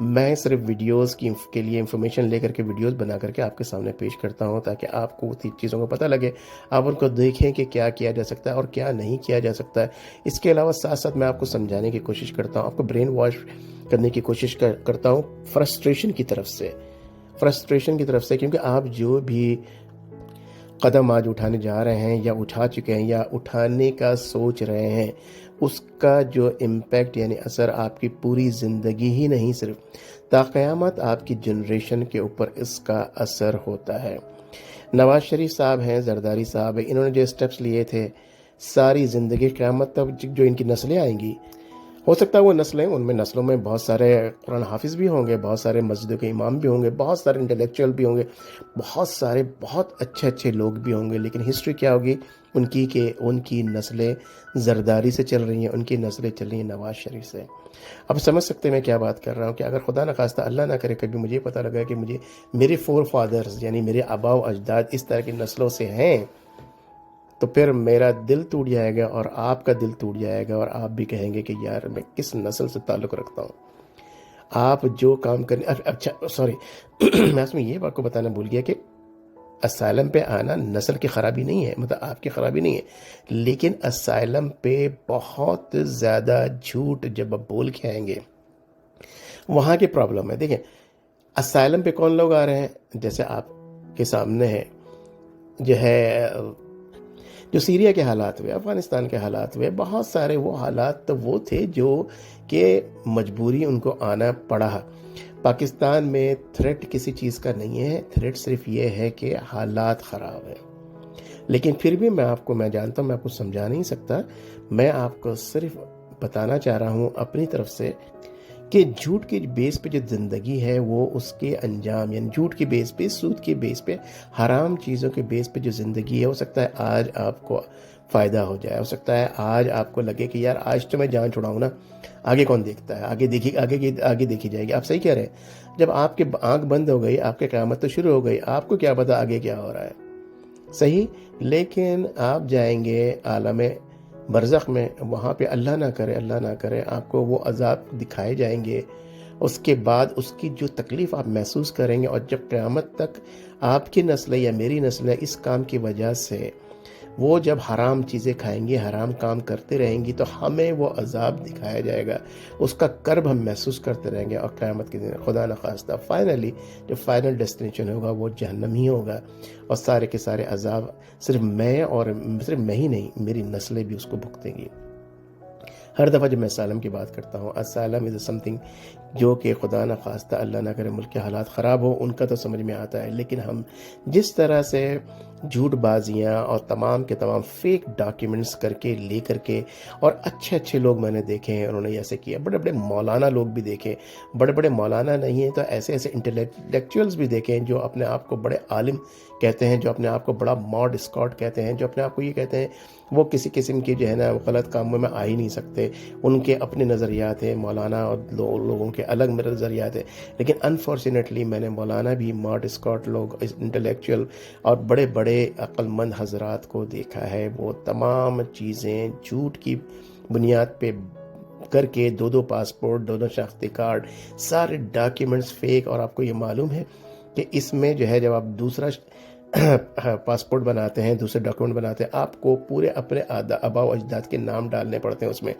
میں صرف ویڈیوز کے لیے انفارمیشن لے کر کے ویڈیوز بنا کر کے آپ کے سامنے پیش کرتا ہوں تاکہ آپ کو چیزوں کو پتہ لگے، آپ ان کو دیکھیں کہ کیا کیا جا سکتا ہے اور کیا نہیں کیا جا سکتا ہے۔ اس کے علاوہ ساتھ ساتھ میں آپ کو سمجھانے کی کوشش کرتا ہوں، آپ کو برین واش کرنے کی کوشش کرتا ہوں فرسٹریشن کی طرف سے، کیونکہ آپ جو بھی قدم آج اٹھانے جا رہے ہیں یا اٹھا چکے ہیں یا اٹھانے کا سوچ رہے ہیں، اس کا جو امپیکٹ یعنی اثر آپ کی پوری زندگی ہی نہیں، صرف تا قیامت آپ کی جنریشن کے اوپر اس کا اثر ہوتا ہے۔ نواز شریف صاحب ہیں، زرداری صاحب ہیں، انہوں نے جو اسٹیپس لیے تھے، ساری زندگی قیامت تک جو ان کی نسلیں آئیں گی، ہو سکتا ہے وہ نسلیں، ان میں نسلوں میں بہت سارے قرآن حافظ بھی ہوں گے، بہت سارے مسجدوں کے امام بھی ہوں گے، بہت سارے انٹلیکچوئل بھی ہوں گے، بہت سارے بہت اچھے لوگ بھی ہوں گے، لیکن ہسٹری کیا ہوگی ان کی کہ ان کی نسلیں زرداری سے چل رہی ہیں، ان کی نسلیں چل رہی ہیں نواز شریف سے۔ اب سمجھ سکتے ہیں میں کیا بات کر رہا ہوں کہ اگر خدا نخواستہ اللہ نہ کرے کبھی مجھے پتہ لگا کہ مجھے میرے فور فادرز یعنی میرے آبا و اجداد اس طرح کی نسلوں سے ہیں، تو پھر میرا دل ٹوٹ جائے گا اور آپ کا دل ٹوٹ جائے گا، اور آپ بھی کہیں گے کہ یار میں کس نسل سے تعلق رکھتا ہوں۔ آپ جو کام کرنے اچھا سوری میں اس میں یہ بات کو بتانا بھول گیا کہ اسائلم پہ آنا نسل کی خرابی نہیں ہے، مطلب آپ کی خرابی نہیں ہے، لیکن اسائلم پہ بہت زیادہ جھوٹ جب آپ بول کے آئیں گے وہاں کی پرابلم ہے۔ دیکھیں اسائلم پہ کون لوگ آ رہے ہیں، جیسے آپ کے سامنے ہے جو ہے جو سیریا کے حالات ہوئے، افغانستان کے حالات ہوئے، بہت سارے وہ حالات تو وہ تھے جو کہ مجبوری ان کو آنا پڑا۔ پاکستان میں تھریٹ کسی چیز کا نہیں ہے، تھریٹ صرف یہ ہے کہ حالات خراب ہیں، لیکن پھر بھی میں جانتا ہوں میں آپ کو سمجھا نہیں سکتا، میں آپ کو صرف بتانا چاہ رہا ہوں اپنی طرف سے کہ جھوٹ کے بیس پہ جو زندگی ہے وہ اس کے انجام، یعنی جھوٹ کے بیس پہ، سود کے بیس پہ، حرام چیزوں کے بیس پہ جو زندگی ہے، ہو سکتا ہے آج آپ کو فائدہ ہو جائے، ہو سکتا ہے آج آپ کو لگے کہ یار آج تو میں جان چھڑاؤں نا، آگے کون دیکھتا ہے، آگے دیکھی جائے گی۔ آپ صحیح کہہ رہے ہیں، جب آپ کے آنکھ بند ہو گئی، آپ کی قیامت تو شروع ہو گئی، آپ کو کیا پتا آگے کیا ہو رہا ہے، صحیح، لیکن آپ جائیں گے عالم برزخ میں، وہاں پہ اللہ نہ کرے آپ کو وہ عذاب دکھائے جائیں گے، اس کے بعد اس کی جو تکلیف آپ محسوس کریں گے، اور جب قیامت تک آپ کی نسل یا میری نسل اس کام کی وجہ سے وہ جب حرام چیزیں کھائیں گی، حرام کام کرتے رہیں گی، تو ہمیں وہ عذاب دکھایا جائے گا، اس کا کرب ہم محسوس کرتے رہیں گے، اور قیامت کے دن خدا نخواستہ فائنلی جو فائنل ڈیسٹینیشن ہوگا وہ جہنم ہی ہوگا، اور سارے کے سارے عذاب صرف میں ہی نہیں، میری نسلیں بھی اس کو بھگتیں گی۔ ہر دفعہ جب میں اسائلم کی بات کرتا ہوں، اسائلم از سم تھنگ جو کہ خدا نہ خواستہ اللہ نہ کرے ملک کے حالات خراب ہو، ان کا تو سمجھ میں آتا ہے، لیکن ہم جس طرح سے جھوٹ بازیاں اور تمام کے تمام فیک ڈاکیومنٹس لے کر کے، اور اچھے لوگ میں نے دیکھے ہیں انہوں نے ایسے کیا، بڑے بڑے مولانا لوگ بھی دیکھے، بڑے بڑے مولانا نہیں ہیں تو ایسے انٹلیکچوئلز بھی دیکھے ہیں جو اپنے آپ کو بڑے عالم کہتے ہیں، جو اپنے آپ کو بڑا ماڈ اسکاٹ کہتے ہیں، جو اپنے آپ کو یہ کہتے ہیں وہ کسی قسم کی جو ہے نا غلط کاموں میں آ ہی نہیں سکتے، ان کے اپنے نظریات ہیں، مولانا اور لوگوں کے الگ نظریات ہیں، لیکن انفارچونیٹلی میں نے مولانا بھی، ماڈ اسکاٹ لوگ، انٹلیکچوئل اور بڑے بڑے عقل مند حضرات کو دیکھا ہے، وہ تمام چیزیں جھوٹ کی بنیاد پہ کر کے، دو پاسپورٹ، دو شناختی کارڈ، سارے ڈاکیومنٹس فیک، اور آپ کو یہ معلوم ہے کہ اس میں جو ہے جب آپ دوسرا پاسپورٹ بناتے ہیں، دوسرے ڈاکیومنٹ بناتے ہیں، آپ کو پورے اپنے آبا و اجداد کے نام ڈالنے پڑتے ہیں، اس میں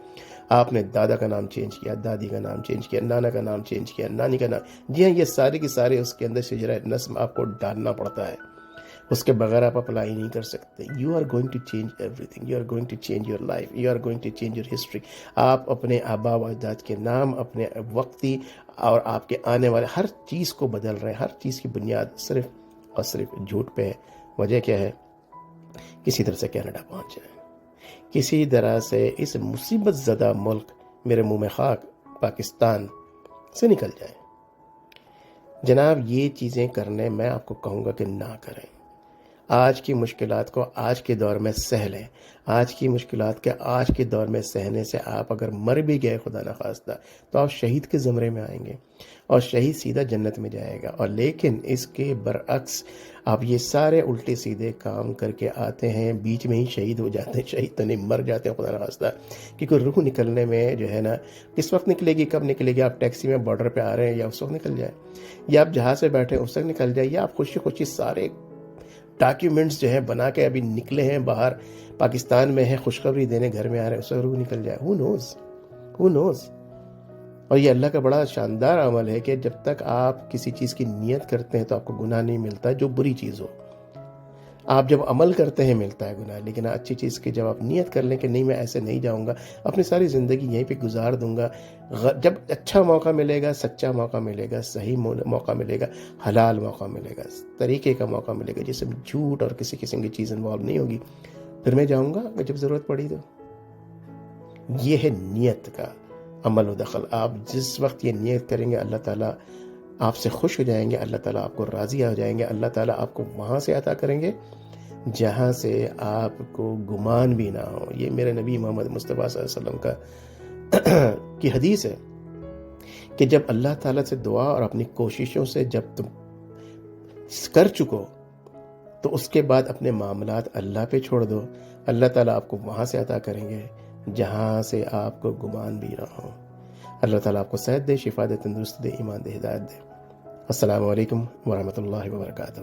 آپ نے دادا کا نام چینج کیا، دادی کا نام چینج کیا، نانا کا نام چینج کیا، نانی کا نام، جی ہاں، یہ سارے کے سارے اس کے اندر شجرہ نسب آپ کو ڈالنا پڑتا ہے، اس کے بغیر آپ اپلائی نہیں کر سکتے۔ You are going to change everything, you are going to change your life, you are going to change your history. آپ اپنے آبا و اجداد کے نام، اپنے وقتی اور آپ کے آنے والے ہر چیز کو بدل رہے ہیں، ہر چیز کی بنیاد صرف اور صرف جھوٹ پہ ہے۔ وجہ کیا ہے؟ کسی طرح سے کینیڈا پہنچ جائے، کسی طرح سے اس مصیبت زدہ ملک، میرے منہ میں خاک، پاکستان سے نکل جائے۔ جناب یہ چیزیں کرنے میں آپ کو کہوں گا کہ نہ کریں۔ آج کی مشکلات کو آج کے دور میں سہ لیں. آج کی مشکلات کے آج کے دور میں سہنے سے آپ اگر مر بھی گئے خدا نخواستہ تو آپ شہید کے زمرے میں آئیں گے اور شہید سیدھا جنت میں جائے گا. اور لیکن اس کے برعکس آپ یہ سارے الٹے سیدھے کام کر کے آتے ہیں، بیچ میں ہی شہید ہو جاتے ہیں. شہید تو نہیں، مر جاتے ہیں خدا نخواستہ، کیونکہ روح نکلنے میں جو ہے نا کس وقت نکلے گی، کب نکلے گی. آپ ٹیکسی میں بارڈر پہ آ رہے ہیں یا اس وقت نکل جائے، یا آپ جہاز سے بیٹھے اس وقت نکل جائے، یا آپ خوشی خوشی سارے ڈاکیومنٹس جو ہے بنا کے ابھی نکلے ہیں باہر پاکستان میں ہیں، خوشخبری دینے گھر میں آ رہے ہیں، اس وقت روح نکل جائے. ہو نوز. اور یہ اللہ کا بڑا شاندار عمل ہے کہ جب تک آپ کسی چیز کی نیت کرتے ہیں تو آپ کو گناہ نہیں ملتا جو بری چیز ہو. آپ جب عمل کرتے ہیں ملتا ہے گناہ، لیکن اچھی چیز کی جب آپ نیت کر لیں کہ نہیں میں ایسے نہیں جاؤں گا، اپنی ساری زندگی یہیں پہ گزار دوں گا، جب اچھا موقع ملے گا، سچا موقع ملے گا، صحیح موقع ملے گا، حلال موقع ملے گا، طریقے کا موقع ملے گا جس میں جھوٹ اور کسی قسم کی چیز انوالو نہیں ہوگی، پھر میں جاؤں گا جب ضرورت پڑی تو. یہ ہے نیت کا عمل و دخل. آپ جس وقت یہ نیت کریں گے اللہ تعالیٰ آپ سے خوش ہو جائیں گے، اللہ تعالیٰ آپ کو راضی ہو جائیں گے، اللہ تعالیٰ آپ کو وہاں سے عطا کریں گے جہاں سے آپ کو گمان بھی نہ ہو. یہ میرے نبی محمد مصطفیٰ صلی اللہ علیہ وسلم کا کی حدیث ہے کہ جب اللہ تعالیٰ سے دعا اور اپنی کوششوں سے جب تم کر چکو تو اس کے بعد اپنے معاملات اللہ پہ چھوڑ دو، اللہ تعالیٰ آپ کو وہاں سے عطا کریں گے جہاں سے آپ کو گمان بھی نہ ہو. اللہ تعالیٰ آپ کو صحت دے، شفا دے، تندرست دے، ایمان دے، ہدایت دے. السلام علیکم ورحمۃ اللہ وبرکاتہ.